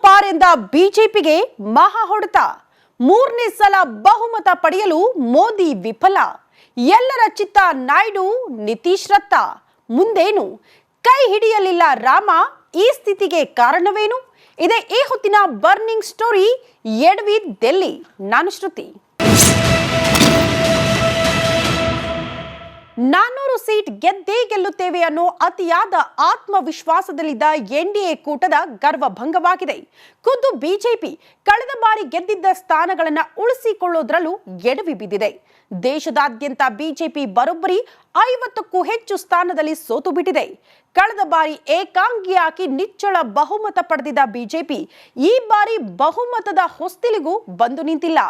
ಪಾರ್ ಎಂದ ಬಿಜೆಪಿಗೆ ಮಹಾ ಹೊಡೆತ. ಮೂರನೇ ಸಲ ಬಹುಮತ ಪಡೆಯಲು ಮೋದಿ ವಿಫಲ. ಎಲ್ಲರ ಚಿತ್ತ ನಾಯ್ಡು ನಿತೀಶ್ ರತ್ತ. ಮುಂದೇನು? ಕೈ ಹಿಡಿಯಲಿಲ್ಲ ರಾಮ. ಈ ಸ್ಥಿತಿಗೆ ಕಾರಣವೇನು? ಇದೇ ಈ ಹೊತ್ತಿನ ಬರ್ನಿಂಗ್ ಸ್ಟೋರಿ. ಎಡವಿ ಡೆಲ್ಲಿ. ನಾನು ಶ್ರುತಿ. 400 ಸೀಟ್ ಗೆದ್ದೇ ಗೆಲ್ಲುತ್ತೇವೆ ಅನ್ನೋ ಅತಿಯಾದ ಆತ್ಮವಿಶ್ವಾಸದಲ್ಲಿದ್ದ ಎನ್ಡಿಎ ಕೂಟದ ಗರ್ವಭಂಗವಾಗಿದೆ. ಖುದ್ದು ಬಿಜೆಪಿ ಕಳೆದ ಬಾರಿ ಗೆದ್ದಿದ್ದ ಸ್ಥಾನಗಳನ್ನು ಉಳಿಸಿಕೊಳ್ಳೋದ್ರಲ್ಲೂ ಎಡವಿ ಬಿದ್ದಿದೆ. ದೇಶದಾದ್ಯಂತ ಬಿಜೆಪಿ ಬರೋಬ್ಬರಿ 50ಕ್ಕೂ ಹೆಚ್ಚು ಸ್ಥಾನದಲ್ಲಿ ಸೋತು ಬಿಟ್ಟಿದೆ. ಕಳೆದ ಬಾರಿ ಏಕಾಂಗಿಯಾಗಿ ನಿಚ್ಚಳ ಬಹುಮತ ಪಡೆದಿದ್ದ ಬಿಜೆಪಿ ಈ ಬಾರಿ ಬಹುಮತದ ಹೊಸ್ತಿಲಿಗೂ ಬಂದು ನಿಂತಿಲ್ಲ.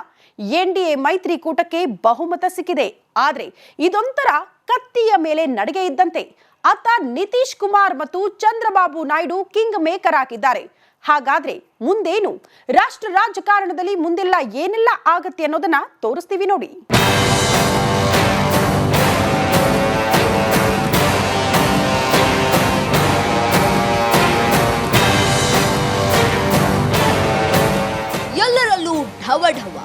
ಎನ್ಡಿಎ ಮೈತ್ರಿಕೂಟಕ್ಕೆ ಬಹುಮತ ಸಿಕ್ಕಿದೆ. ಆದ್ರೆ ಇದೊಂಥರ ಕತ್ತಿಯ ಮೇಲೆ ನಡಿಗೆ ಇದ್ದಂತೆ. ಅತ್ತ ನಿತೀಶ್ ಕುಮಾರ್ ಮತ್ತು ಚಂದ್ರಬಾಬು ನಾಯ್ಡು ಕಿಂಗ್ ಮೇಕರ್ ಆಗಿದ್ದಾರೆ. ಹಾಗಾದ್ರೆ ಮುಂದೇನು? ರಾಷ್ಟ್ರ ರಾಜಕಾರಣದಲ್ಲಿ ಮುಂದೆಲ್ಲ ಏನೆಲ್ಲ ಆಗತ್ತೆ ಅನ್ನೋದನ್ನ ತೋರಿಸ್ತೀವಿ ನೋಡಿ. ಎಲ್ಲರಲ್ಲೂ ಢವಢವ.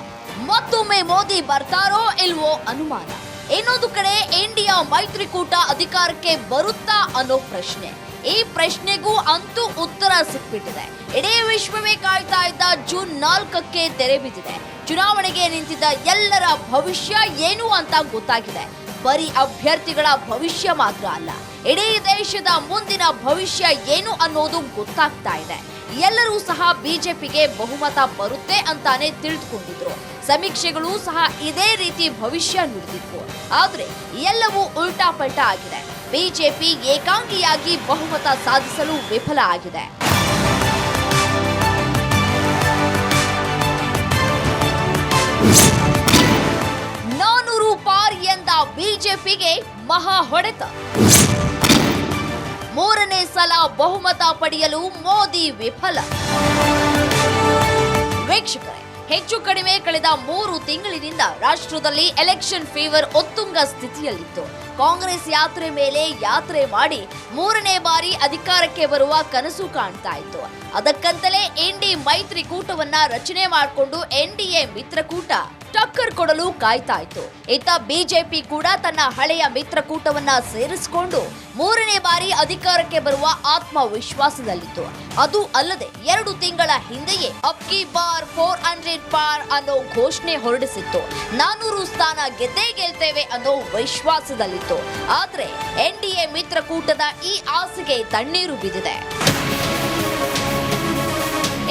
ಮತ್ತೊಮ್ಮೆ ಮೋದಿ ಬರ್ತಾರೋ ಇಲ್ವೋ ಅನುಮಾನ. ಇನ್ನೊಂದು ಕಡೆ ಇಂಡಿಯಾ ಮೈತ್ರಿಕೂಟ ಅಧಿಕಾರಕ್ಕೆ ಬರುತ್ತಾ ಅನ್ನೋ ಪ್ರಶ್ನೆ. ಈ ಪ್ರಶ್ನೆಗೂ ಅಂತೂ ಉತ್ತರ ಸಿಕ್ಬಿಟ್ಟಿದೆ. ಇಡೀ ವಿಶ್ವವೇ ಕಾಯ್ತಾ ಇದ್ದ ಜೂನ್ 4ಕ್ಕೆ ತೆರೆ ಬಿದ್ದಿದೆ. ಚುನಾವಣೆಗೆ ನಿಂತಿದ್ದ ಎಲ್ಲರ ಭವಿಷ್ಯ ಏನು ಅಂತ ಗೊತ್ತಾಗಿದೆ. ಬರೀ ಅಭ್ಯರ್ಥಿಗಳ ಭವಿಷ್ಯ ಮಾತ್ರ ಅಲ್ಲ, ಇಡೀ ದೇಶದ ಮುಂದಿನ ಭವಿಷ್ಯ ಏನು ಅನ್ನೋದು ಗೊತ್ತಾಗ್ತಾ ಇದೆ. ಎಲ್ಲರೂ ಸಹ ಬಿಜೆಪಿಗೆ ಬಹುಮತ ಬರುತ್ತೆ ಅಂತಾನೆ ತಿಳಿದುಕೊಂಡಿದ್ರು. ಸಮೀಕ್ಷೆಗಳು ಸಹ ಇದೇ ರೀತಿ ಭವಿಷ್ಯ ನುಡಿದಿತ್ತು. ಆದ್ರೆ ಎಲ್ಲವೂ ಉಲ್ಟಾ ಪಲ್ಟಾ ಆಗಿದೆ. ಬಿಜೆಪಿ ಏಕಾಂಗಿಯಾಗಿ ಬಹುಮತ ಸಾಧಿಸಲು ವಿಫಲ ಆಗಿದೆ. ನಾನೂರು ಪಾರ್ ಎಂದ ಬಿಜೆಪಿಗೆ ಮಹಾ ಹೊಡೆತ. ಮೂರನೇ ಸಲ ಬಹುಮತ ಪಡೆಯಲು ಮೋದಿ ವಿಫಲ. ವೀಕ್ಷಕರೇ, ಹೆಚ್ಚು ಕಡಿಮೆ ಕಳೆದ 3 ತಿಂಗಳಿನಿಂದ ರಾಷ್ಟ್ರದಲ್ಲಿ ಎಲೆಕ್ಷನ್ ಫೀವರ್ ಉತ್ತುಂಗ ಸ್ಥಿತಿಯಲ್ಲಿತ್ತು. ಕಾಂಗ್ರೆಸ್ ಯಾತ್ರೆ ಮೇಲೆ ಯಾತ್ರೆ ಮಾಡಿ 3ನೇ ಬಾರಿ ಅಧಿಕಾರಕ್ಕೆ ಬರುವ ಕನಸು ಕಾಣ್ತಾ ಇತ್ತು. ಅದಕ್ಕಂತಲೇ ಎನ್ಡಿ ಮೈತ್ರಿಕೂಟವನ್ನ ರಚನೆ ಮಾಡಿಕೊಂಡು ಎನ್ಡಿಎ ಮಿತ್ರಕೂಟ ಟಕ್ಕರ್ ಕೊಡಲು ಕಾಯ್ತಾ ಇತ್ತು. ಇತ್ತ ಬಿಜೆಪಿ ಕೂಡ ತನ್ನ ಹಳೆಯ ಮಿತ್ರಕೂಟವನ್ನ ಸೇರಿಸಿಕೊಂಡು 3ನೇ ಬಾರಿ ಅಧಿಕಾರಕ್ಕೆ ಬರುವ ಆತ್ಮವಿಶ್ವಾಸದಲ್ಲಿತ್ತು. ಅದು ಅಲ್ಲದೆ 2 ತಿಂಗಳ ಹಿಂದೆಯೇ ಅಬ್ ಕಿ ಬಾರ್ 400 ಪಾರ್ ಅನ್ನೋ ಘೋಷಣೆ ಹೊರಡಿಸಿತ್ತು. 400 ಸ್ಥಾನ ಗೆದ್ದೇ ಗೆಲ್ತೇವೆ ಅನ್ನೋ ವಿಶ್ವಾಸದಲ್ಲಿತ್ತು. ಆದ್ರೆ ಎನ್ಡಿಎ ಮಿತ್ರಕೂಟದ ಈ ಆಸೆಗೆ ತಣ್ಣೀರು ಬಿದ್ದಿದೆ.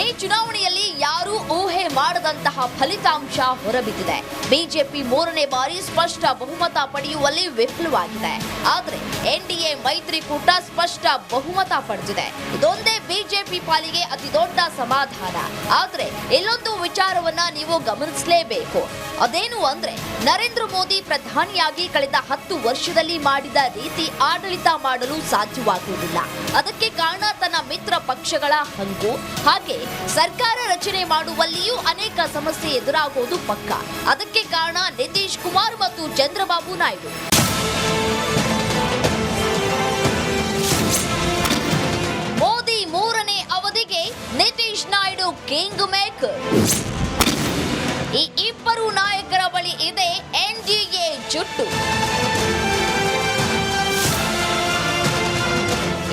ಈ ಚುನಾವಣೆಯಲ್ಲಿ ಯಾರೂ ಊಹೆ ಮಾಡದಂತಹ ಫಲಿತಾಂಶ ಹೊರಬಿದ್ದಿದೆ. ಬಿಜೆಪಿ 3ನೇ ಬಾರಿ ಸ್ಪಷ್ಟ ಬಹುಮತ ಪಡೆಯುವಲ್ಲಿ ವಿಫಲವಾಗಿದೆ. ಆದ್ರೆ ಎನ್ಡಿಎ ಮೈತ್ರಿಕೂಟ ಸ್ಪಷ್ಟ ಬಹುಮತ ಪಡೆದಿದೆ. ಇದೊಂದೇ ಬಿಜೆಪಿ ಪಾಲಿಗೆ ಅತಿ ದೊಡ್ಡ ಸಮಾಧಾನ. ಆದ್ರೆ ಇಲ್ಲೊಂದು ವಿಚಾರವನ್ನ ನೀವು ಗಮನಿಸಲೇಬೇಕು. ಅದೇನು ಅಂದ್ರೆ, ನರೇಂದ್ರ ಮೋದಿ ಪ್ರಧಾನಿಯಾಗಿ ಕಳೆದ 10 ವರ್ಷದಲ್ಲಿ ಮಾಡಿದ ರೀತಿ ಆಡಳಿತ ಮಾಡಲು ಸಾಧ್ಯವಾಗುವುದಿಲ್ಲ. ಅದಕ್ಕೆ ಕಾರಣ ತನ್ನ ಮಿತ್ರ ಪಕ್ಷಗಳ ಹಂಗು. ಹಾಗೆ ಸರ್ಕಾರ ರಚನೆ ಮಾಡುವಲ್ಲಿಯೂ ಅನೇಕ ಸಮಸ್ಯೆ ಎದುರಾಗುವುದು ಪಕ್ಕ. ಅದಕ್ಕೆ ಕಾರಣ ನಿತೀಶ್ ಕುಮಾರ್ ಮತ್ತು ಚಂದ್ರಬಾಬು ನಾಯ್ಡು. ಮೋದಿ 3ನೇ ಅವಧಿಗೆ ನಿತೀಶ್ ನಾಯ್ಡು ಕಿಂಗ್ ಮೇಕರ್. ಈ ಇಬ್ಬರು ನಾಯಕರ ಬಳಿ ಇದೆ ಎನ್ಡಿಎ ಜುಟ್ಟು.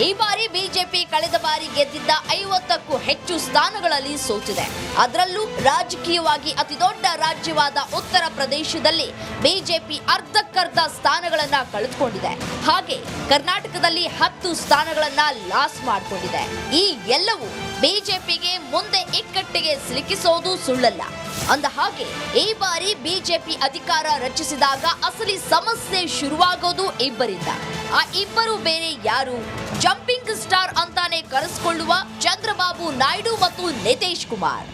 ಈ ಬಾರಿ ಬಿಜೆಪಿ ಕಳೆದ ಬಾರಿ ಗೆದ್ದಿದ್ದ 50ಕ್ಕೂ ಹೆಚ್ಚು ಸ್ಥಾನಗಳಲ್ಲಿ ಸೋತಿದೆ. ಅದರಲ್ಲೂ ರಾಜಕೀಯವಾಗಿ ಅತಿ ದೊಡ್ಡ ರಾಜ್ಯವಾದ ಉತ್ತರ ಪ್ರದೇಶದಲ್ಲಿ ಬಿಜೆಪಿ ಅರ್ಧಕ್ಕರ್ಧ ಸ್ಥಾನಗಳನ್ನ ಕಳೆದುಕೊಂಡಿದೆ. ಹಾಗೆ ಕರ್ನಾಟಕದಲ್ಲಿ 10 ಸ್ಥಾನಗಳನ್ನ ಲಾಸ್ ಮಾಡಿಕೊಂಡಿದೆ. ಈ ಎಲ್ಲವೂ ಬಿಜೆಪಿಗೆ ಮುಂದೆ ಇಕ್ಕಟ್ಟಿಗೆ ಸಿಲುಕಿಸೋದು ಸುಳ್ಳಲ್ಲ. ಅಂದ ಹಾಗೆ ಈ ಬಾರಿ ಬಿಜೆಪಿ ಅಧಿಕಾರ ರಚಿಸಿದಾಗ ಅಸಲಿ ಸಮಸ್ಯೆ ಶುರುವಾಗೋದು ಇಬ್ಬರಿಂದ. ಆ ಇಬ್ಬರು ಬೇರೆ ಯಾರು? ಜಂಪಿಂಗ್ ಸ್ಟಾರ್ ಅಂತಾನೆ ಕರೆಸಿಕೊಳ್ಳುವ ಚಂದ್ರಬಾಬು ನಾಯ್ಡು ಮತ್ತು ನಿತೀಶ್ ಕುಮಾರ್.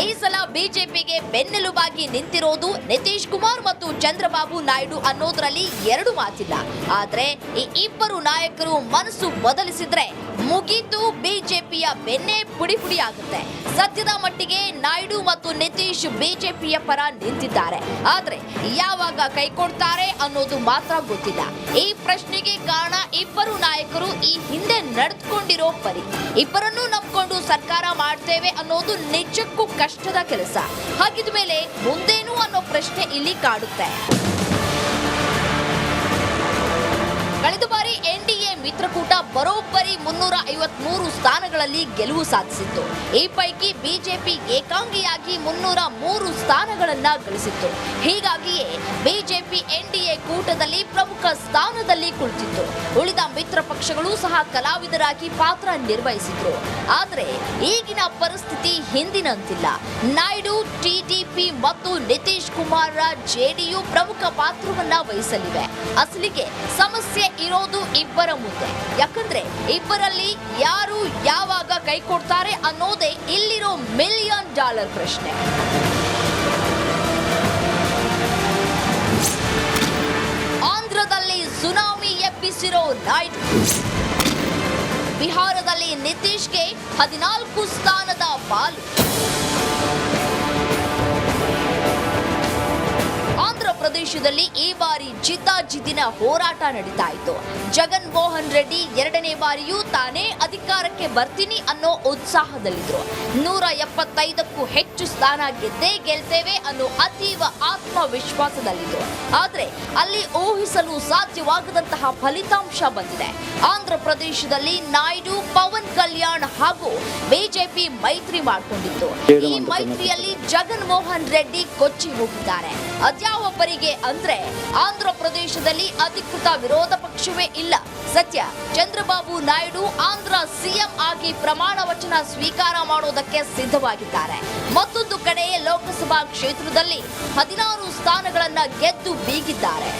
ಈ ಸಲ ಬಿಜೆಪಿಗೆ ಬೆನ್ನೆಲುಬಾಗಿ ನಿಂತಿರೋದು ನಿತೀಶ್ ಕುಮಾರ್ ಮತ್ತು ಚಂದ್ರಬಾಬು ನಾಯ್ಡು ಅನ್ನೋದ್ರಲ್ಲಿ 2 ಮಾತಿಲ್ಲ. ಆದ್ರೆ ಈ ಇಬ್ಬರು ನಾಯಕರು ಮನಸ್ಸು ಬದಲಿಸಿದ್ರೆ ಮುಗೀತು, ಬಿಜೆಪಿಯ ಬೆನ್ನೆ ಪುಡಿ ಪುಡಿಯಾಗುತ್ತೆ. ಸದ್ಯದ ಮಟ್ಟಿಗೆ ನಾಯ್ಡು ಮತ್ತು ನಿತೀಶ್ ಬಿಜೆಪಿಯ ಪರ ನಿಂತಿದ್ದಾರೆ. ಆದ್ರೆ ಯಾವಾಗ ಕೈ ಕೊಡ್ತಾರೆ ಅನ್ನೋದು ಮಾತ್ರ ಗೊತ್ತಿಲ್ಲ. ಈ ಪ್ರಶ್ನೆಗೆ ಕಾರಣ ಇಬ್ಬರು ನಾಯಕರು ಈ ಹಿಂದೆ ನಡೆದುಕೊಂಡಿರೋ ಪರಿ. ಇಬ್ಬರನ್ನೂ ನಂಬಿಕೊಂಡು ಸರ್ಕಾರ ಮಾಡ್ತೇವೆ ಅನ್ನೋದು ನಿಜಕ್ಕೂ ಕಷ್ಟದ ಕೆಲಸ. ಹಾಗಿದ ಮೇಲೆ ಮುಂದೇನು ಅನ್ನೋ ಪ್ರಶ್ನೆ ಇಲ್ಲಿ ಕಾಡುತ್ತೆ. ಕಳೆದ ಬಾರಿ ಎನ್ಡಿಎ ಮಿತ್ರಕೂಟ ಬರೋಬ್ಬರಿ 353 ಸ್ಥಾನಗಳಲ್ಲಿ ಗೆಲುವು ಸಾಧಿಸಿತ್ತು. ಈ ಪೈಕಿ ಬಿಜೆಪಿ ಏಕಾಂಗಿಯಾಗಿ 303 ಸ್ಥಾನಗಳನ್ನ ಗಳಿಸಿತ್ತು. ಹೀಗಾಗಿಯೇ ಬಿಜೆಪಿ ಎನ್ಡಿಎ ಕೂಟದಲ್ಲಿ ಪ್ರಮುಖ ಸ್ಥಾನದಲ್ಲಿ ಕುಳಿತಿತ್ತು. ಉಳಿದ ಮಿತ್ರ ಪಕ್ಷಗಳು ಸಹ ಕಲಾವಿದರಾಗಿ ಪಾತ್ರ ನಿರ್ವಹಿಸಿದ್ರು. ಆದರೆ ಈಗಿನ ಪರಿಸ್ಥಿತಿ ಹಿಂದಿನಂತಿಲ್ಲ. ನಾಯ್ಡು, ಟಿಡಿಪಿ ಮತ್ತು ನಿತೀಶ್ ಕುಮಾರ್ ಜೆಡಿಯು ಪ್ರಮುಖ ಪಾತ್ರವನ್ನ ವಹಿಸಲಿವೆ. ಅಸಲಿಗೆ ಸಮಸ್ಯೆ ಇರೋದು ಇಬ್ಬರ ಮುಂದೆ. ಯಾಕಂದ್ರೆ ಇಬ್ಬರಲ್ಲಿ ಯಾರು ಯಾವಾಗ ಕೈ ಕೊಡ್ತಾರೆ ಅನ್ನೋದೇ ಇಲ್ಲಿರೋ $1 ಮಿಲಿಯನ್ ಪ್ರಶ್ನೆ. ಆಂಧ್ರದಲ್ಲಿ ಸುನಾಮಿ ಎಬ್ಬಿಸಿರೋ ನಾಯ್ಡು, ಬಿಹಾರದಲ್ಲಿ ನಿತೀಶ್ಗೆ 14 ಸ್ಥಾನದ ಪಾಲು. ಆಂಧ್ರ ಪ್ರದೇಶದಲ್ಲಿ ಈ ಬಾರಿ ಜಿದ್ದಾಜಿದ್ದಿನ ಹೋರಾಟ ನಡೀತಾ ಇತ್ತು. ಜಗನ್ ಮೋಹನ್ ರೆಡ್ಡಿ 2ನೇ ಬಾರಿಯೂ ತಾನೇ ಅಧಿಕಾರಕ್ಕೆ ಬರ್ತೀನಿ ಅನ್ನೋ ಉತ್ಸಾಹದಲ್ಲಿದ್ರು. 175ಕ್ಕೂ ಹೆಚ್ಚು ಸ್ಥಾನ ಗೆದ್ದೇ ಗೆಲ್ತೇವೆ ಅನ್ನೋ ಅತೀವ ಆತ್ಮವಿಶ್ವಾಸದಲ್ಲಿದ್ರು. ಆದ್ರೆ ಅಲ್ಲಿ ಊಹಿಸಲು ಸಾಧ್ಯವಾಗದಂತಹ ಫಲಿತಾಂಶ ಬಂದಿದೆ. ಆಂಧ್ರ ಪ್ರದೇಶದಲ್ಲಿ ನಾಯ್ಡು, ಪವನ್ ಕಲ್ಯಾಣ್ ಹಾಗೂ ಬಿಜೆಪಿ ಮೈತ್ರಿ ಮಾಡಿಕೊಂಡಿತ್ತು. ಈ ಮೈತ್ರಿಯಲ್ಲಿ ಜಗನ್ ಮೋಹನ್ ರೆಡ್ಡಿ ಕೊಚ್ಚಿ ಹೋಗಿದ್ದಾರೆ. ಅದ್ಯಾವ ಪರಿಗೆ ಅಂದ್ರೆ ಆಂಧ್ರ ಪ್ರದೇಶದಲ್ಲಿ ಅಧಿಕೃತ ವಿರೋಧ ಪಕ್ಷವೇ ಇಲ್ಲ. ಸತ್ಯ, ಚಂದ್ರಬಾಬು ನಾಯ್ಡು ಆಂಧ್ರ ಸಿಎಂ ಆಗಿ ಪ್ರಮಾಣ ವಚನ ಸ್ವೀಕಾರ ಮಾಡೋದಕ್ಕೆ ಸಿದ್ಧವಾಗಿದ್ದಾರೆ. ಮತ್ತೊಂದು ಕಡೆ ಲೋಕಸಭಾ ಕ್ಷೇತ್ರದಲ್ಲಿ 16 ಸ್ಥಾನಗಳನ್ನ ಗೆದ್ದು ಬೀಗಿದ್ದಾರೆ.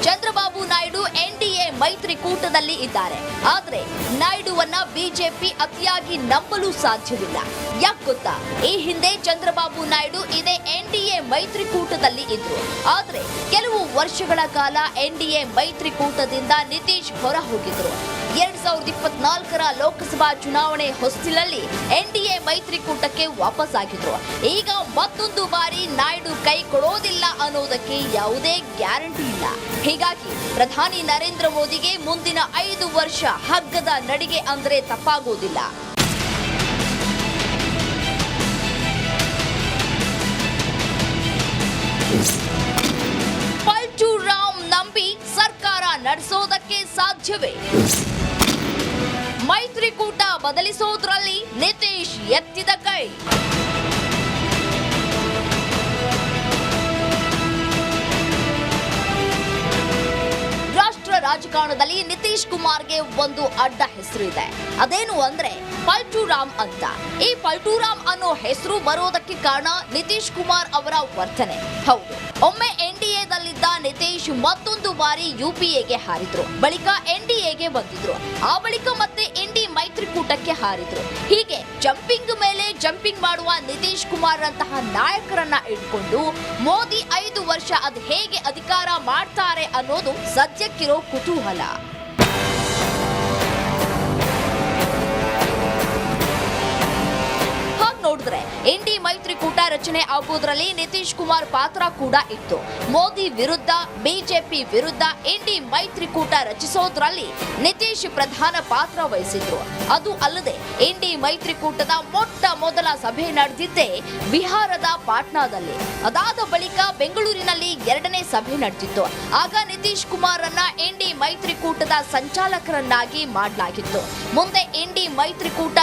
ಚಂದ್ರಬಾಬು ನಾಯ್ಡು ಎನ್ಡಿಎ ಮೈತ್ರಿಕೂಟದಲ್ಲಿ ಇದ್ದಾರೆ. ಆದ್ರೆ ನಾಯ್ಡುವನ್ನ ಬಿಜೆಪಿ ಅತಿಯಾಗಿ ನಂಬಲು ಸಾಧ್ಯವಿಲ್ಲ. ಯಾಕೆ ಗೊತ್ತಾ? ಈ ಹಿಂದೆ ಚಂದ್ರಬಾಬು ನಾಯ್ಡು ಇದೇ ಎನ್ಡಿಎ ಮೈತ್ರಿಕೂಟದಲ್ಲಿ ಇದ್ರು. ಆದ್ರೆ ಕೆಲವು ವರ್ಷಗಳ ಕಾಲ ಎನ್ಡಿಎ ಮೈತ್ರಿಕೂಟದಿಂದ ನಿತೀಶ್ ಹೊರ ಹೋಗಿದ್ರು. 2024ರ ಲೋಕಸಭಾ ಚುನಾವಣೆ ಹೊಸ್ತಿಲಲ್ಲಿ ಎನ್ಡಿಎ ಮೈತ್ರಿಕೂಟಕ್ಕೆ ವಾಪಸ್ ಆಗಿದ್ರು. ಈಗ ಮತ್ತೊಂದು ಬಾರಿ ನಾಯ್ಡು ಕೈ ಕೊಡೋದಿಲ್ಲ ಅನ್ನೋದಕ್ಕೆ ಯಾವುದೇ ಗ್ಯಾರಂಟಿ ಇಲ್ಲ. ಹೀಗಾಗಿ ಪ್ರಧಾನಿ ನರೇಂದ್ರ ಮೋದಿಗೆ ಮುಂದಿನ 5 ವರ್ಷ ಹಗ್ಗದ ನಡಿಗೆ ಅಂದ್ರೆ ತಪ್ಪಾಗೋದಿಲ್ಲ. ಪಲ್ಟೂರಾಮ್ ನಂಬಿ ಸರ್ಕಾರ ನಡೆಸೋದಕ್ಕೆ ಸಾಧ್ಯವೇ? ಮೈತ್ರಿಕೂಟ ಬದಲಿಸೋದ್ರಲ್ಲಿ ನಿತೀಶ್ ಎತ್ತಿದ ಕೈ. ರಾಷ್ಟ್ರ ರಾಜಕಾರಣದಲ್ಲಿ ನಿತೀಶ್ ಕುಮಾರ್ಗೆ ಒಂದು ಅಡ್ಡ ಹೆಸರು ಇದೆ. ಅದೇನು ಅಂದ್ರೆ ಪಲ್ಟೂರಾಮ್ ಅಂತ. ಈ ಪಲ್ಟೂರಾಮ್ ಅನ್ನೋ ಹೆಸರು ಬರೋದಕ್ಕೆ ಕಾರಣ ನಿತೀಶ್ ಕುಮಾರ್ ಅವರ ವರ್ತನೆ. ಹೌದು, ಒಮ್ಮೆ ಎನ್ಡಿಎದಲ್ಲಿದ್ದ ನಿತೀಶ್ ಮತ್ತೊಂದು ಬಾರಿ ಯುಪಿಎಗೆ ಹಾರಿದ್ರು. ಬಳಿಕ ಎನ್ಡಿಎಗೆ ಬಂದಿದ್ರು. ಆ ಬಳಿಕ ಮತ್ತೆ ಎನ್ಡಿ ಮೈತ್ರಿಕೂಟಕ್ಕೆ ಹಾರಿದ್ರು. ಹೀಗೆ ಜಂಪಿಂಗ್ ಮೇಲೆ ಜಂಪಿಂಗ್ ಮಾಡುವ ನಿತೀಶ್ ಕುಮಾರ್ ಅಂತಹ ನಾಯಕರನ್ನ ಇಟ್ಕೊಂಡು ಮೋದಿ 5 ವರ್ಷ ಅದು ಹೇಗೆ ಅಧಿಕಾರ ಮಾಡ್ತಾರೆ ಅನ್ನೋದು ಸದ್ಯಕ್ಕಿರೋ ಕುತೂಹಲ. ನೋಡಿದ್ರೆ ಎನ್ಡಿ ಮೈತ್ರಿಕೂಟ ರಚನೆ ಆಗೋದ್ರಲ್ಲಿ ನಿತೀಶ್ ಕುಮಾರ್ ಪಾತ್ರ ಕೂಡ ಇತ್ತು. ಮೋದಿ ವಿರುದ್ಧ, ಬಿಜೆಪಿ ವಿರುದ್ಧ ಎನ್ಡಿ ಮೈತ್ರಿಕೂಟ ರಚಿಸೋದ್ರಲ್ಲಿ ನಿತೀಶ್ ಪ್ರಧಾನ ಪಾತ್ರ ವಹಿಸಿದ್ರು. ಅದು ಅಲ್ಲದೆ ಎನ್ಡಿ ಮೈತ್ರಿಕೂಟದ ಮೊಟ್ಟ ಮೊದಲ ಸಭೆ ನಡೆದಿದ್ದೇ ಬಿಹಾರದ ಪಾಟ್ನಾದಲ್ಲಿ. ಅದಾದ ಬಳಿಕ ಬೆಂಗಳೂರಿನಲ್ಲಿ 2ನೇ ಸಭೆ ನಡೆದಿತ್ತು. ಆಗ ನಿತೀಶ್ ಕುಮಾರನ್ನ ಎನ್ಡಿ ಮೈತ್ರಿಕೂಟದ ಸಂಚಾಲಕರನ್ನಾಗಿ ಮಾಡಲಾಗಿತ್ತು. ಮುಂದೆ ಎನ್ಡಿ ಮೈತ್ರಿಕೂಟ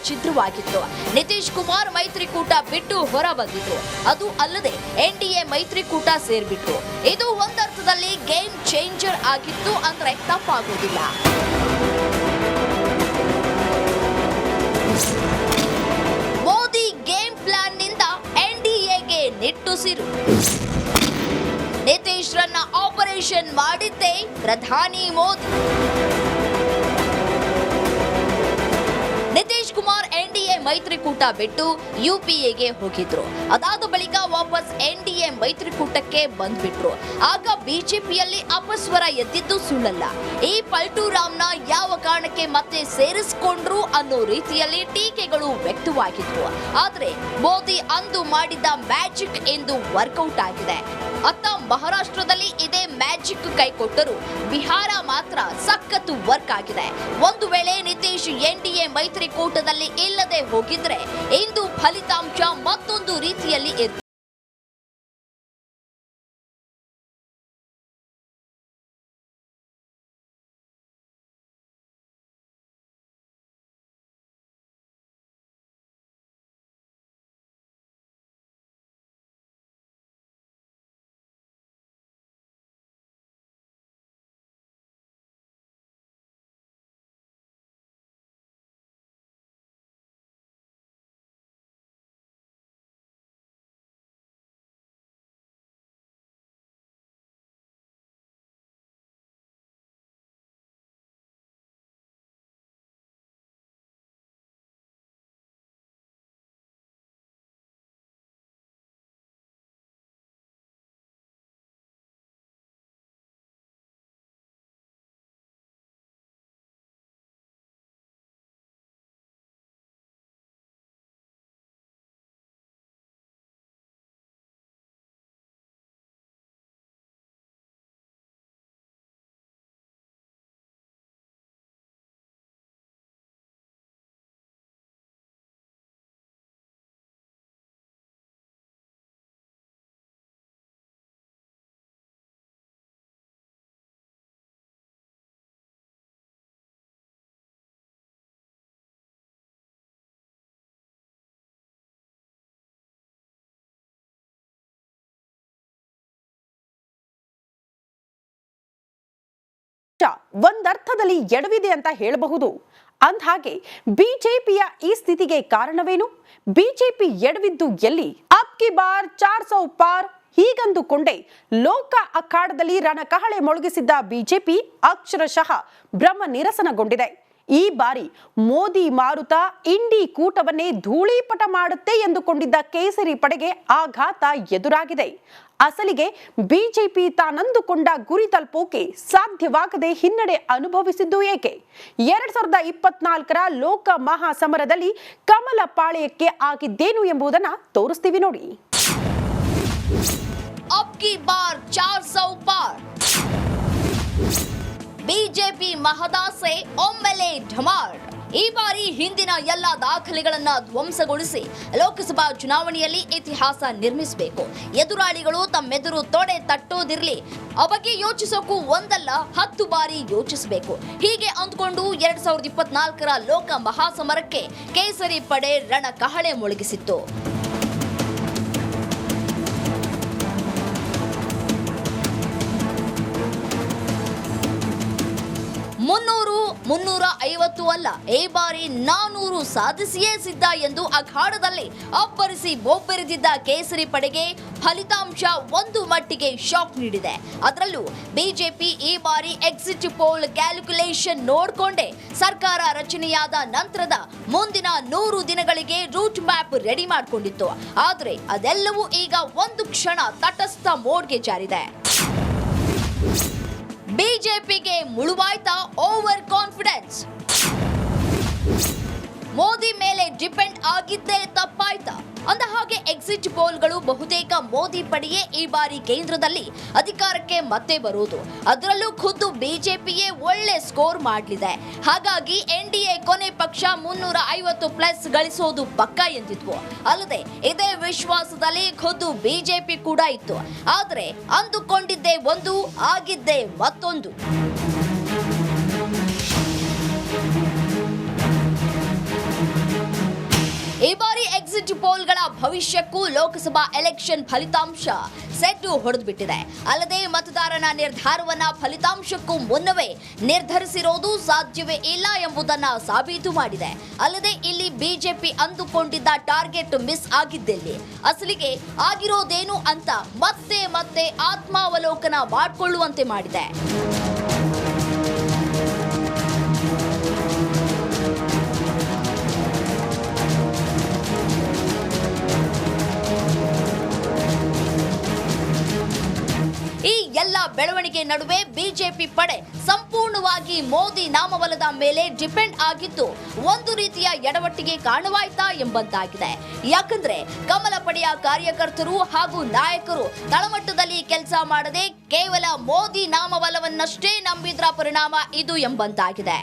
ಛಿದ್ರವಾಗಿತ್ತು. ನಿತೀಶ್ ಕುಮಾರ್ ಮೈತ್ರಿಕೂಟ ಬಿಟ್ಟು ಹೊರ ಬಂದಿದ್ರು. ಅದು ಅಲ್ಲದೆ ಎನ್ಡಿಎ ಮೈತ್ರಿಕೂಟ ಸೇರ್ಬಿಟ್ರು. ಇದು ಒಂದರ್ಥದಲ್ಲಿ ಗೇಮ್ ಚೇಂಜರ್ ಆಗಿತ್ತು ಅಂದ್ರೆ ತಪ್ಪಾಗೋದಿಲ್ಲ. ಮೋದಿ ಗೇಮ್ ಪ್ಲಾನ್ ನಿಂದ ಎನ್ಡಿಎಗೆ ನಿಟ್ಟುಸಿರು. ಪ್ರಧಾನಿ ಮೋದಿ. ನಿತೀಶ್ ಕುಮಾರ್ ಎನ್ಡಿಎ ಮೈತ್ರಿಕೂಟ ಬಿಟ್ಟು ಯುಪಿಎಗೆ ಹೋಗಿದ್ರು. ಅದಾದ ಬಳಿಕ ವಾಪಸ್ ಎನ್ಡಿಎ ಮೈತ್ರಿಕೂಟಕ್ಕೆ ಬಂದ್ಬಿಟ್ರು. ಆಗ ಬಿಜೆಪಿಯಲ್ಲಿ ಅಪಸ್ವರ ಎದ್ದಿದ್ದು ಸುಳ್ಳಲ್ಲ. ಈ ಪಲ್ಟು ರಾಮ್ನ ಯಾವ ಕಾರಣಕ್ಕೆ ಮತ್ತೆ ಸೇರಿಸಿಕೊಂಡ್ರು ಅನ್ನೋ ರೀತಿಯಲ್ಲಿ ಟೀಕೆಗಳು ವ್ಯಕ್ತವಾಗಿದ್ವು. ಆದ್ರೆ ಮೋದಿ ಅಂದು ಮಾಡಿದ್ದ ಮ್ಯಾಜಿಕ್ ಎಂದು ವರ್ಕೌಟ್ ಆಗಿದೆ. ಅತ್ತ ಮಹಾರಾಷ್ಟ್ರದಲ್ಲಿ ಇದೇ ಮ್ಯಾಜಿಕ್ ಕೈಕೊಟ್ಟರು, ಬಿಹಾರ ಮಾತ್ರ ಸಖತ್ತು ವರ್ಕ್ ಆಗಿದೆ. ಒಂದು ವೇಳೆ ನಿತೀಶ್ ಎನ್ಡಿಎ ಮೈತ್ರಿಕೂಟದಲ್ಲಿ ಇಲ್ಲದೆ ಹೋಗಿದ್ರೆ ಇಂದು ಫಲಿತಾಂಶ ಮತ್ತೊಂದು ರೀತಿಯಲ್ಲಿ ಇತ್ತು. ಒಂದರ್ಥದಲ್ಲಿ ಎಡವಿದೆ ಅಂತ ಹೇಳಬಹುದು. ಅಂದ್ಹಾಗೆ ಬಿಜೆಪಿಯ ಈ ಸ್ಥಿತಿಗೆ ಕಾರಣವೇನು? ಬಿಜೆಪಿ ಎಡವಿದ್ದು ಎಲ್ಲಿ? ಅಬ್ ಕಿ ಬಾರ್ 400 ಪಾರ್ ಹೀಗಂದುಕೊಂಡೇ ಲೋಕ ಅಖಾಡದಲ್ಲಿ ರಣಕಹಳೆ ಮೊಳಗಿಸಿದ್ದ ಬಿಜೆಪಿ ಅಕ್ಷರಶಃ ಬ್ರಹ್ಮ ನಿರಸನಗೊಂಡಿದೆ. ಈ ಬಾರಿ ಮೋದಿ ಮಾರುತ ಇಂಡಿ ಕೂಟವನ್ನೇ ಧೂಳೀಪಟ ಮಾಡುತ್ತೆ ಎಂದುಕೊಂಡಿದ್ದ ಕೇಸರಿ ಪಡೆಗೆ ಆಘಾತ ಎದುರಾಗಿದೆ. ಅಸಲಿಗೆ ಬಿಜೆಪಿ ತಾನಂದುಕೊಂಡ ಗುರಿ ತಲುಪೋಕೆ ಸಾಧ್ಯವಾಗದೆ ಹಿನ್ನಡೆ ಅನುಭವಿಸಿದ್ದು ಏಕೆ? 2024ರ ಲೋಕ ಮಹಾಸಮರದಲ್ಲಿ ಕಮಲ ಪಾಳೆಯಕ್ಕೆ ಆಗಿದ್ದೇನು ಎಂಬುದನ್ನ ತೋರಿಸ್ತೀವಿ ನೋಡಿ. ಅಬ್ ಕಿ ಬಾರ್ 400 ಪಾರ್. ಬಿಜೆಪಿ ಮಹದಾಸೆ ಒಮ್ಮೆಲೆ ಢಮಾರ್. ಈ ಬಾರಿ ಹಿಂದಿನ ಎಲ್ಲ ದಾಖಲೆಗಳನ್ನ ಧ್ವಂಸಗೊಳಿಸಿ ಲೋಕಸಭಾ ಚುನಾವಣೆಯಲ್ಲಿ ಇತಿಹಾಸ ನಿರ್ಮಿಸಬೇಕು. ಎದುರಾಳಿಗಳು ತಮ್ಮೆದುರು ತೊಡೆ ತಟ್ಟೋದಿರ್ಲಿ, ಆ ಬಗ್ಗೆ ಯೋಚಿಸೋಕು ಒಂದಲ್ಲ 10 ಬಾರಿ ಯೋಚಿಸಬೇಕು. ಹೀಗೆ ಅಂದ್ಕೊಂಡು 2024ರ ಲೋಕ ಮಹಾಸಮರಕ್ಕೆ ಕೇಸರಿ ಪಡೆ ರಣಕಹಳೆ ಮೊಳಗಿಸಿತ್ತು. 300-350 ಅಲ್ಲ, ಈ ಬಾರಿ 400 ಸಾಧಿಸಿಯೇ ಸಿದ್ಧ ಎಂದು ಅಖಾಡದಲ್ಲಿ ಅಬ್ಬರಿಸಿ ಬೋಬ್ಬೆರೆದಿದ್ದ ಕೇಸರಿ ಪಡೆಗೆ ಫಲಿತಾಂಶ ಒಂದು ಮಟ್ಟಿಗೆ ಶಾಕ್ ನೀಡಿದೆ. ಅದರಲ್ಲೂ ಬಿಜೆಪಿ ಈ ಬಾರಿ ಎಕ್ಸಿಟ್ ಪೋಲ್ ಕ್ಯಾಲ್ಕುಲೇಷನ್ ನೋಡಿಕೊಂಡೇ ಸರ್ಕಾರ ರಚನೆಯಾದ ನಂತರದ ಮುಂದಿನ 100 ದಿನಗಳಿಗೆ ರೂಟ್ ಮ್ಯಾಪ್ ರೆಡಿ ಮಾಡಿಕೊಂಡಿತ್ತು. ಆದರೆ ಅದೆಲ್ಲವೂ ಈಗ ಒಂದು ಕ್ಷಣ ತಟಸ್ಥ ಮೋಡ್ಗೆ ಜಾರಿದೆ. ಬಿಜೆಪಿಗೆ ಮುಳುವಾಯ್ತಾ ಓವರ್ ಕಾನ್ಫಿಡೆನ್ಸ್? ಮೋದಿ ಮೇಲೆ ಡಿಪೆಂಡ್ ಆಗಿದ್ದೇ ತಪ್ಪಾಯ್ತಾ? ಅಂದ ಹಾಗೆ ಎಕ್ಸಿಟ್ ಪೋಲ್ಗಳು ಬಹುತೇಕ ಮೋದಿ ಪಡೆಯೇ ಈ ಬಾರಿ ಕೇಂದ್ರದಲ್ಲಿ ಅಧಿಕಾರಕ್ಕೆ ಮತ್ತೆ ಬರುವುದು. ಅದರಲ್ಲೂ ಖುದ್ದು ಬಿಜೆಪಿಯೇ ಒಳ್ಳೆ ಸ್ಕೋರ್ ಮಾಡಲಿದೆ. ಹಾಗಾಗಿ ಎನ್ಡಿಎ ಕೊನೆ ಪಕ್ಷ 350+ ಗಳಿಸೋದು ಪಕ್ಕಾ ಎಂದಿದ್ವು. ಅಲ್ಲದೆ ಇದೇ ವಿಶ್ವಾಸದಲ್ಲಿ ಖುದ್ದು ಬಿಜೆಪಿ ಕೂಡ ಇತ್ತು. ಆದರೆ ಅಂದುಕೊಂಡಿದ್ದೇ ಒಂದು, ಆಗಿದ್ದೇ ಮತ್ತೊಂದು. ಈ ಬಾರಿ ಎಕ್ಸಿಟ್ ಪೋಲ್ಗಳ ಭವಿಷ್ಯಕ್ಕೂ ಲೋಕಸಭಾ ಎಲೆಕ್ಷನ್ ಫಲಿತಾಂಶ ಸೆಡ್ಡು ಹೊಡೆದುಬಿಟ್ಟಿದೆ. ಅಲ್ಲದೆ ಮತದಾರನ ನಿರ್ಧಾರವನ್ನ ಫಲಿತಾಂಶಕ್ಕೂ ಮುನ್ನವೇ ನಿರ್ಧರಿಸಿರೋದು ಸಾಧ್ಯವೇ ಇಲ್ಲ ಎಂಬುದನ್ನ ಸಾಬೀತು ಮಾಡಿದೆ. ಅಲ್ಲದೆ ಇಲ್ಲಿ ಬಿಜೆಪಿ ಅಂದುಕೊಂಡಿದ್ದ ಟಾರ್ಗೆಟ್ ಮಿಸ್ ಆಗಿದ್ದೆಲ್ಲಿ, ಅಸಲಿಗೆ ಆಗಿರೋದೇನು ಅಂತ ಮತ್ತೆ ಮತ್ತೆ ಆತ್ಮಾವಲೋಕನ ಮಾಡಿಕೊಳ್ಳುವಂತೆ ಮಾಡಿದೆ. ಬೆಳವಣಿಗೆ ನಡುವೆ ಬಿಜೆಪಿ ಪಡೆ ಸಂಪೂರ್ಣವಾಗಿ ಮೋದಿ ನಾಮಬಲದ ಮೇಲೆ ಡಿಪೆಂಡ್ ಆಗಿದ್ದು ಒಂದು ರೀತಿಯ ಎಡವಟ್ಟಿಗೆ ಕಾರಣವಾಯ್ತಾ ಎಂಬಂತಾಗಿದೆ. ಯಾಕಂದ್ರೆ ಕಮಲ ಪಡೆಯ ಕಾರ್ಯಕರ್ತರು ಹಾಗೂ ನಾಯಕರು ತಳಮಟ್ಟದಲ್ಲಿ ಕೆಲಸ ಮಾಡದೆ ಕೇವಲ ಮೋದಿ ನಾಮಬಲವನ್ನಷ್ಟೇ ನಂಬಿದ್ರ ಪರಿಣಾಮ ಇದು ಎಂಬಂತಾಗಿದೆ.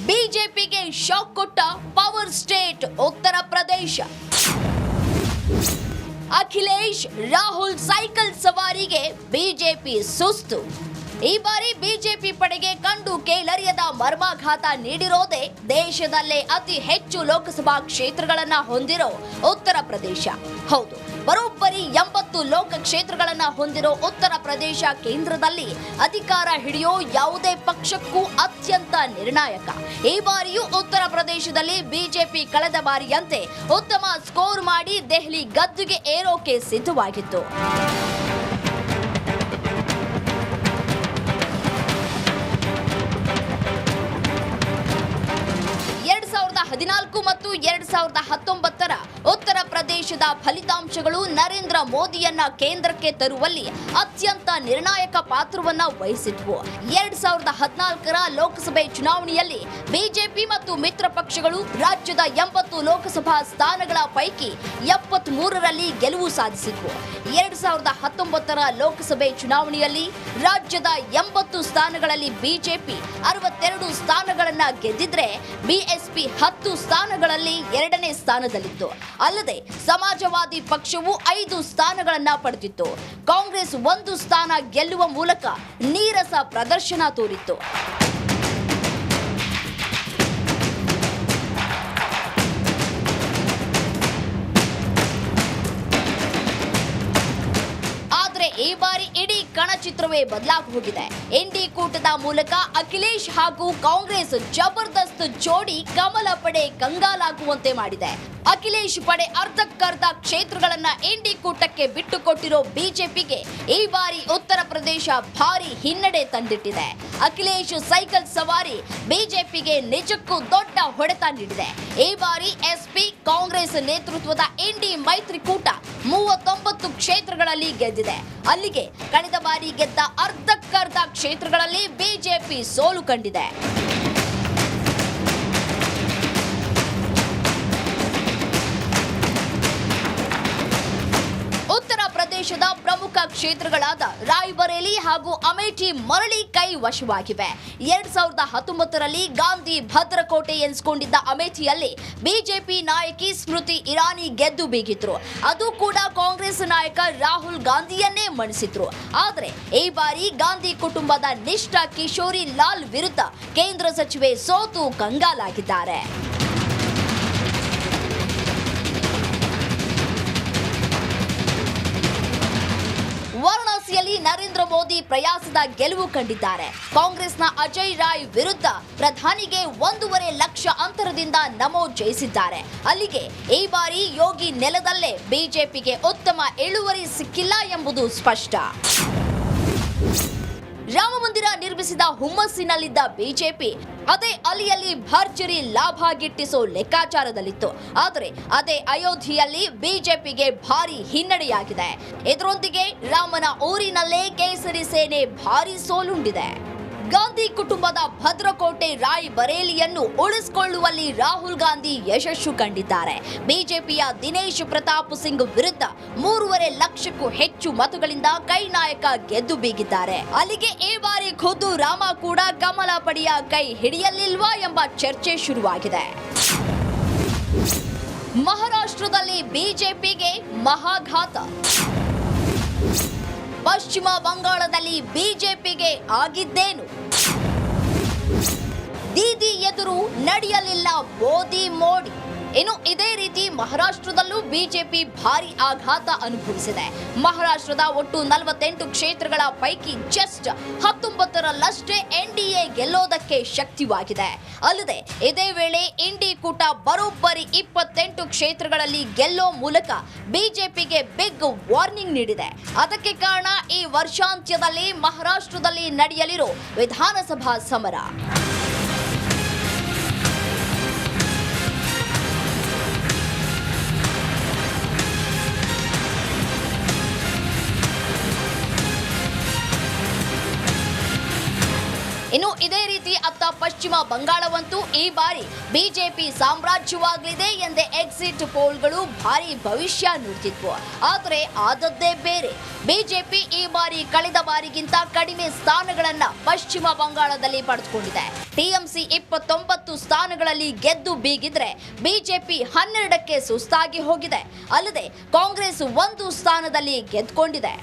ಬಿಜೆಪಿಗೆ ಶಾಕ್ ಕೊಟ್ಟ power state Uttar Pradesh. Akhilesh Rahul cycle ಸವಾರಿಗೆ BJP ಸುಸ್ತು. ಈ ಬಾರಿ ಬಿಜೆಪಿ ಪಡೆಗೆ ಕಂಡು ಕೇಳರಿಯದ ಮರ್ಮಾಘಾತ ನೀಡಿರೋದೇ ದೇಶದಲ್ಲೇ ಅತಿ ಹೆಚ್ಚು ಲೋಕಸಭಾ ಕ್ಷೇತ್ರಗಳನ್ನ ಹೊಂದಿರೋ ಉತ್ತರ ಪ್ರದೇಶ. ಹೌದು, ಬರೋಬ್ಬರಿ 80 ಲೋಕ ಕ್ಷೇತ್ರಗಳನ್ನ ಹೊಂದಿರೋ ಉತ್ತರ ಪ್ರದೇಶ ಕೇಂದ್ರದಲ್ಲಿ ಅಧಿಕಾರ ಹಿಡಿಯೋ ಯಾವುದೇ ಪಕ್ಷಕ್ಕೂ ಅತ್ಯಂತ ನಿರ್ಣಾಯಕ. ಈ ಬಾರಿಯೂ ಉತ್ತರ ಪ್ರದೇಶದಲ್ಲಿ ಬಿಜೆಪಿ ಕಳೆದ ಬಾರಿಯಂತೆ ಉತ್ತಮ ಸ್ಕೋರ್ ಮಾಡಿ ದೆಹಲಿ ಗದ್ದುಗೆ ಏರೋಕೆ ಸಿದ್ಧವಾಗಿತ್ತು. 2014 ಮತ್ತು 2019 ಉತ್ತರ ಪ್ರದೇಶದ ಫಲಿತಾಂಶಗಳು ನರೇಂದ್ರ ಮೋದಿಯನ್ನ ಕೇಂದ್ರಕ್ಕೆ ತರುವಲ್ಲಿ ಅತ್ಯಂತ ನಿರ್ಣಾಯಕ ಪಾತ್ರವನ್ನ ವಹಿಸಿದ್ವು. 2014 ಲೋಕಸಭೆ ಚುನಾವಣೆಯಲ್ಲಿ ಬಿಜೆಪಿ ಮತ್ತು ಮಿತ್ರ ಪಕ್ಷಗಳು ರಾಜ್ಯದ 80 ಲೋಕಸಭಾ ಸ್ಥಾನಗಳ ಪೈಕಿ 73ರಲ್ಲಿ ಗೆಲುವು ಸಾಧಿಸಿದ್ವು. 2019 ಲೋಕಸಭೆ ಚುನಾವಣೆಯಲ್ಲಿ ರಾಜ್ಯದ 80 ಸ್ಥಾನಗಳಲ್ಲಿ ಬಿಜೆಪಿ 62 ಸ್ಥಾನಗಳನ್ನ ಗೆದ್ದಿದ್ರೆ ಬಿಎಸ್ಪಿ 10 ಸ್ಥಾನಗಳಲ್ಲಿ 2ನೇ ಸ್ಥಾನದಲ್ಲಿತ್ತು. ಅಲ್ಲದೆ ಸಮಾಜವಾದಿ ಪಕ್ಷವು 5 ಸ್ಥಾನಗಳನ್ನ ಪಡೆದಿತ್ತು. ಕಾಂಗ್ರೆಸ್ 1 ಸ್ಥಾನ ಗೆಲ್ಲುವ ಮೂಲಕ ನೀರಸ ಪ್ರದರ್ಶನ ತೋರಿತ್ತು. ಈ ಬಾರಿ ಇಡೀ ಕಣಚಿತ್ರವೇ ಬದಲಾಗಿ ಹೋಗಿದೆ. ಎನ್ಡಿ ಕೂಟದ ಮೂಲಕ ಅಖಿಲೇಶ್ ಹಾಗೂ ಕಾಂಗ್ರೆಸ್ ಜಬರ್ದಸ್ತ್ ಜೋಡಿ ಕಮಲ ಪಡೆ ಕಂಗಾಲಾಗುವಂತೆ ಮಾಡಿದೆ. ಅಖಿಲೇಶ್ ಪಡೆ ಅರ್ಧಕ್ಕರ್ಧ ಕ್ಷೇತ್ರಗಳನ್ನ ಎನ್ಡಿ ಕೂಟಕ್ಕೆ ಬಿಟ್ಟುಕೊಟ್ಟಿರೋ ಬಿಜೆಪಿಗೆ ಈ ಬಾರಿ ಉತ್ತರ ಪ್ರದೇಶ ಭಾರಿ ಹಿನ್ನಡೆ ತಂದಿಟ್ಟಿದೆ. ಅಖಿಲೇಶ್ ಸೈಕಲ್ ಸವಾರಿ ಬಿಜೆಪಿಗೆ ನಿಜಕ್ಕೂ ದೊಡ್ಡ ಹೊಡೆತ ನೀಡಿದೆ. ಈ ಬಾರಿ ಎಸ್ಪಿ ಕಾಂಗ್ರೆಸ್ ನೇತೃತ್ವದ ಎನ್ಡಿ ಮೈತ್ರಿಕೂಟ 39 ಕ್ಷೇತ್ರಗಳಲ್ಲಿ ಗೆದ್ದಿದೆ. ಅಲ್ಲಿಗೆ ಕಳೆದ ಬಾರಿ ಗೆದ್ದ ಅರ್ಧಕ್ಕರ್ಧ ಕ್ಷೇತ್ರಗಳಲ್ಲಿ ಬಿಜೆಪಿ ಸೋಲು ಕಂಡಿದೆ. ಉತ್ತರ ಪ್ರದೇಶದ ಪ್ರಮುಖ ಕ್ಷೇತ್ರಗಳಾದ ರಾಯ್ಬರೇಲಿ ಹಾಗೂ ಅಮೇಠಿ ಮರಳಿ ಕೈ ವಶವಾಗಿವೆ. 2019ರಲ್ಲಿ ಗಾಂಧಿ ಭದ್ರಕೋಟೆ ಎನಿಸಿಕೊಂಡಿದ್ದ ಅಮೇಠಿಯಲ್ಲಿ ಬಿಜೆಪಿ ನಾಯಕಿ ಸ್ಮೃತಿ ಇರಾನಿ ಗೆದ್ದು ಬೀಗಿದ್ರು. ಅದು ಕೂಡ ಕಾಂಗ್ರೆಸ್ ನಾಯಕ ರಾಹುಲ್ ಗಾಂಧಿಯನ್ನೇ ಮಣಿಸಿದ್ರು. ಆದರೆ ಈ ಬಾರಿ ಗಾಂಧಿ ಕುಟುಂಬದ ನಿಷ್ಠ ಕಿಶೋರಿ ಲಾಲ್ ವಿರುದ್ಧ ಕೇಂದ್ರ ಸಚಿವೆ ಸೋತು ಕಂಗಾಲಾಗಿದ್ದಾರೆ. ವಾರಣಾಸಿಯಲ್ಲಿ ನರೇಂದ್ರ ಮೋದಿ ಪ್ರಯಾಸದ ಗೆಲುವು ಕಂಡಿದ್ದಾರೆ. ಕಾಂಗ್ರೆಸ್ನ ಅಜಯ್ ರಾಯ್ ವಿರುದ್ಧ ಪ್ರಧಾನಿಗೆ 1.5 ಲಕ್ಷ ಅಂತರದಿಂದ ನಮೋ ಜಯಿಸಿದ್ದಾರೆ. ಅಲ್ಲಿಗೆ ಈ ಬಾರಿ ಯೋಗಿ ನೆಲದಲ್ಲೇ ಬಿಜೆಪಿಗೆ ಉತ್ತಮ ಇಳುವರಿ ಸಿಕ್ಕಿಲ್ಲ ಎಂಬುದು ಸ್ಪಷ್ಟ. ರಾಮ ಮಂದಿರ ನಿರ್ಮಿಸಿದ ಹುಮ್ಮಸ್ಸಿನಲ್ಲಿದ್ದ ಬಿಜೆಪಿ ಅದೇ ಅಲಿಯಲ್ಲಿ ಭರ್ಜರಿ ಲಾಭ ಗಿಟ್ಟಿಸೋ ಲೆಕ್ಕಾಚಾರದಲ್ಲಿತ್ತು. ಆದರೆ ಅದೇ ಅಯೋಧ್ಯೆಯಲ್ಲಿ ಬಿಜೆಪಿಗೆ ಭಾರಿ ಹಿನ್ನಡೆಯಾಗಿದೆ. ಇದರೊಂದಿಗೆ ರಾಮನ ಊರಿನಲ್ಲೇ ಕೇಸರಿ ಸೇನೆ ಭಾರಿ ಸೋಲುಂಡಿದೆ. ಗಾಂಧಿ ಕುಟುಂಬದ ಭದ್ರಕೋಟೆ ರಾಯ್ ಬರೇಲಿಯನ್ನು ಉಳಿಸಿಕೊಳ್ಳುವಲ್ಲಿ ರಾಹುಲ್ ಗಾಂಧಿ ಯಶಸ್ಸು ಕಂಡಿದ್ದಾರೆ. ಬಿಜೆಪಿಯ ದಿನೇಶ್ ಪ್ರತಾಪ್ ಸಿಂಗ್ ವಿರುದ್ಧ 3.5 ಲಕ್ಷಕ್ಕೂ ಹೆಚ್ಚು ಮತಗಳಿಂದ ಕೈ ನಾಯಕ ಗೆದ್ದು ಬೀಗಿದ್ದಾರೆ. ಅಲ್ಲಿಗೆ ಈ ಬಾರಿ ಖುದ್ದು ರಾಮ ಕೂಡ ಕಮಲ ಪಡೆಯ ಕೈ ಹಿಡಿಯಲಿಲ್ವಾ ಎಂಬ ಚರ್ಚೆ ಶುರುವಾಗಿದೆ. ಮಹಾರಾಷ್ಟ್ರದಲ್ಲಿ ಬಿಜೆಪಿಗೆ ಮಹಾಘಾತ. ಪಶ್ಚಿಮ ಬಂಗಾಳದಲ್ಲಿ ಬಿಜೆಪಿಗೆ ಆಗಿದ್ದೇನು? ದೀದಿ ಎದುರು ನಡೆಯಲಿಲ್ಲ ಮೋದಿ ಮೋಡಿ. ಇನ್ನು ಇದೇ ರೀತಿ ಮಹಾರಾಷ್ಟ್ರದಲ್ಲೂ ಬಿಜೆಪಿ ಭಾರಿ ಆಘಾತ ಅನುಭವಿಸಿದೆ. ಮಹಾರಾಷ್ಟ್ರದ ಒಟ್ಟು 48 ಕ್ಷೇತ್ರಗಳ ಪೈಕಿ ಜಸ್ಟ್ 19ರಲ್ಲಷ್ಟೇ ಎನ್ಡಿಎ ಗೆಲ್ಲೋದಕ್ಕೆ ಶಕ್ತಿವಾಗಿದೆ. ಅಲ್ಲದೆ ಇದೇ ವೇಳೆ ಇಂಡಿ ಕೂಟ ಬರೋಬ್ಬರಿ 28 ಕ್ಷೇತ್ರಗಳಲ್ಲಿ ಗೆಲ್ಲೋ ಮೂಲಕ ಬಿಜೆಪಿಗೆ ಬಿಗ್ ವಾರ್ನಿಂಗ್ ನೀಡಿದೆ. ಅದಕ್ಕೆ ಕಾರಣ ಈ ವರ್ಷಾಂತ್ಯದಲ್ಲಿ ಮಹಾರಾಷ್ಟ್ರದಲ್ಲಿ ನಡೆಯಲಿರೋ ವಿಧಾನಸಭಾ ಸಮರ. ಟಿಎಂಸಿ ಅತ್ತ ಪಶ್ಚಿಮ ಬಂಗಾಳವಂತೂ ಈ ಬಾರಿ ಬಿಜೆಪಿ ಸಾಮ್ರಾಜ್ಯವಾಗಲಿದೆ ಎಂದೇ ಎಕ್ಸಿಟ್ ಪೋಲ್ಗಳು ಭಾರಿ ಭವಿಷ್ಯ ನುಡಿದಿದ್ವು. ಆದರೆ ಆದದ್ದೇ ಬೇರೆ. ಬಿಜೆಪಿ ಈ ಬಾರಿ ಕಳೆದ ಬಾರಿಗಿಂತ ಕಡಿಮೆ ಸ್ಥಾನಗಳನ್ನ ಪಶ್ಚಿಮ ಬಂಗಾಳದಲ್ಲಿ ಪಡೆದುಕೊಂಡಿದೆ. ಟಿಎಂಸಿ 29 ಸ್ಥಾನಗಳಲ್ಲಿ ಗೆದ್ದು ಬೀಗಿದ್ರೆ ಬಿಜೆಪಿ 12ಕ್ಕೆ ಸುಸ್ತಾಗಿ ಹೋಗಿದೆ. ಅಲ್ಲದೆ ಕಾಂಗ್ರೆಸ್ 1 ಸ್ಥಾನದಲ್ಲಿ ಗೆದ್ದುಕೊಂಡಿದೆ.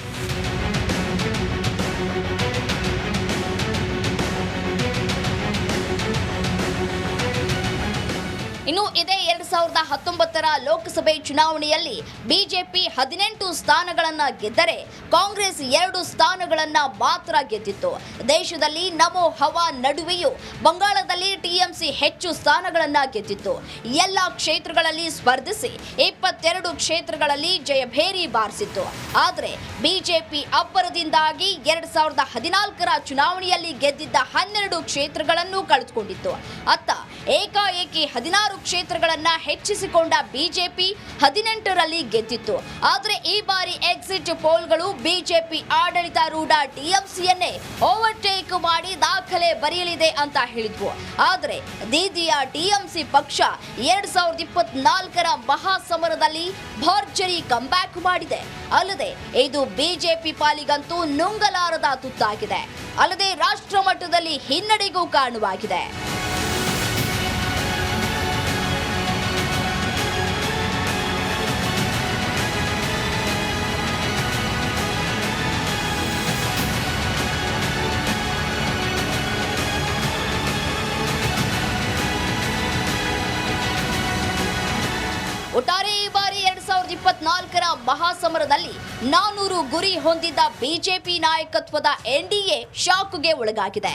ಇನ್ನು ಇದೇ 2019ರ ಲೋಕಸಭೆ ಚುನಾವಣೆಯಲ್ಲಿ ಬಿಜೆಪಿ 18 ಸ್ಥಾನಗಳನ್ನ ಗೆದ್ದರೆ ಕಾಂಗ್ರೆಸ್ 2 ಸ್ಥಾನಗಳನ್ನ ಮಾತ್ರ ಗೆದ್ದಿತ್ತು. ದೇಶದಲ್ಲಿ ನಮೋ ಹವಾ ನಡುವೆಯೂ ಬಂಗಾಳದಲ್ಲಿ ಟಿಎಂಸಿ ಹೆಚ್ಚು ಸ್ಥಾನಗಳನ್ನ ಗೆದ್ದಿತ್ತು. ಎಲ್ಲ ಕ್ಷೇತ್ರಗಳಲ್ಲಿ ಸ್ಪರ್ಧಿಸಿ 22 ಕ್ಷೇತ್ರಗಳಲ್ಲಿ ಜಯಭೇರಿ ಬಾರಿಸಿತ್ತು. ಆದರೆ ಬಿಜೆಪಿ ಅಬ್ಬರದಿಂದಾಗಿ 2014ರ ಚುನಾವಣೆಯಲ್ಲಿ ಗೆದ್ದಿದ್ದ 12 ಕ್ಷೇತ್ರಗಳನ್ನು ಕಳೆದುಕೊಂಡಿತ್ತು. ಅತ್ತ ಏಕಾಏಕಿ 16 ಕ್ಷೇತ್ರಗಳನ್ನ ಹೆಚ್ಚಿಸಿಕೊಂಡ ಬಿಜೆಪಿ 18ರಲ್ಲಿ ಗೆದ್ದಿತ್ತು. ಆದರೆ ಈ ಬಾರಿ ಎಕ್ಸಿಟ್ ಪೋಲ್ಗಳು ಬಿಜೆಪಿ ಆಡಳಿತಾರೂಢ ಟಿಎಂಸಿಯನ್ನೇ ಓವರ್ಟೇಕ್ ಮಾಡಿ ದಾಖಲೆ ಬರೆಯಲಿದೆ ಅಂತ ಹೇಳಿದ್ವು. ಆದರೆ ದೀದಿಯ ಟಿಎಂಸಿ ಪಕ್ಷ 2024ರ ಮಹಾಸಮರದಲ್ಲಿ ಭರ್ಜರಿ ಕಂಬ್ಯಾಕ್ ಮಾಡಿದೆ. ಅಲ್ಲದೆ ಇದು ಬಿಜೆಪಿ ಪಾಲಿಗಂತೂ ನುಂಗಲಾರದ ತುತ್ತಾಗಿದೆ. ಅಲ್ಲದೆ ರಾಷ್ಟ್ರ ಮಟ್ಟದಲ್ಲಿ ಹಿನ್ನಡೆಗೂ ಕಾರಣವಾಗಿದೆ. ಒಟ್ಟಾರೆ ಈ ಬಾರಿ 2024ರ ಮಹಾಸಮರದಲ್ಲಿ 400 ಗುರಿ ಹೊಂದಿದ್ದ ಬಿಜೆಪಿ ನಾಯಕತ್ವದ ಎನ್ಡಿಎ ಶಾಕ್ಗೆ ಒಳಗಾಗಿದೆ.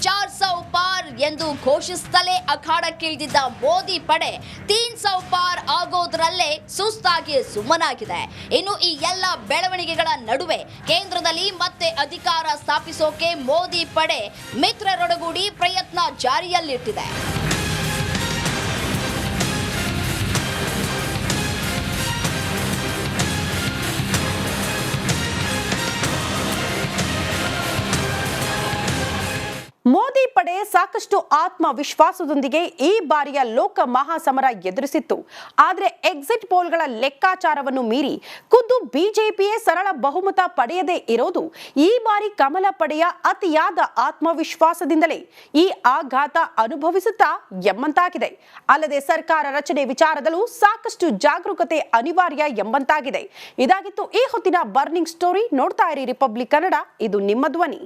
400 ಪಾರ್ ಎಂದು ಘೋಷಿಸುತ್ತಲೇ ಅಖಾಡಕ್ಕಿಳಿದಿದ್ದ ಮೋದಿ ಪಡೆ 300 ಪಾರ್ ಆಗೋದ್ರಲ್ಲೇ ಸುಸ್ತಾಗಿ ಸುಮ್ಮನಾಗಿದೆ. ಇನ್ನು ಈ ಎಲ್ಲ ಬೆಳವಣಿಗೆಗಳ ನಡುವೆ ಕೇಂದ್ರದಲ್ಲಿ ಮತ್ತೆ ಅಧಿಕಾರ ಸ್ಥಾಪಿಸೋಕೆ ಮೋದಿ ಪಡೆ ಮಿತ್ರರೊಡಗೂಡಿ ಪ್ರಯತ್ನ ಜಾರಿಯಲ್ಲಿಟ್ಟಿದೆ. ಮೋದಿ ಪಡೆ ಸಾಕಷ್ಟು ಆತ್ಮವಿಶ್ವಾಸದೊಂದಿಗೆ ಈ ಬಾರಿಯ ಲೋಕ ಮಹಾಸಮರ ಎದುರಿಸಿತ್ತು. ಆದರೆ ಎಕ್ಸಿಟ್ ಪೋಲ್ಗಳ ಲೆಕ್ಕಾಚಾರವನ್ನು ಮೀರಿ ಖುದ್ದು ಬಿಜೆಪಿಯೇ ಸರಳ ಬಹುಮತ ಪಡೆಯದೇ ಇರೋದು ಈ ಬಾರಿ ಕಮಲ ಪಡೆಯ ಅತಿಯಾದ ಆತ್ಮವಿಶ್ವಾಸದಿಂದಲೇ ಈ ಆಘಾತ ಅನುಭವಿಸುತ್ತಾ ಎಂಬಂತಾಗಿದೆ. ಅಲ್ಲದೆ ಸರ್ಕಾರ ರಚನೆ ವಿಚಾರದಲ್ಲೂ ಸಾಕಷ್ಟು ಜಾಗರೂಕತೆ ಅನಿವಾರ್ಯ ಎಂಬಂತಾಗಿದೆ. ಇದಾಗಿತ್ತು ಈ ಹೊತ್ತಿನ ಬರ್ನಿಂಗ್ ಸ್ಟೋರಿ. ನೋಡ್ತಾ ಇರಿ ರಿಪಬ್ಲಿಕ್ ಕನ್ನಡ, ಇದು ನಿಮ್ಮ ಧ್ವನಿ.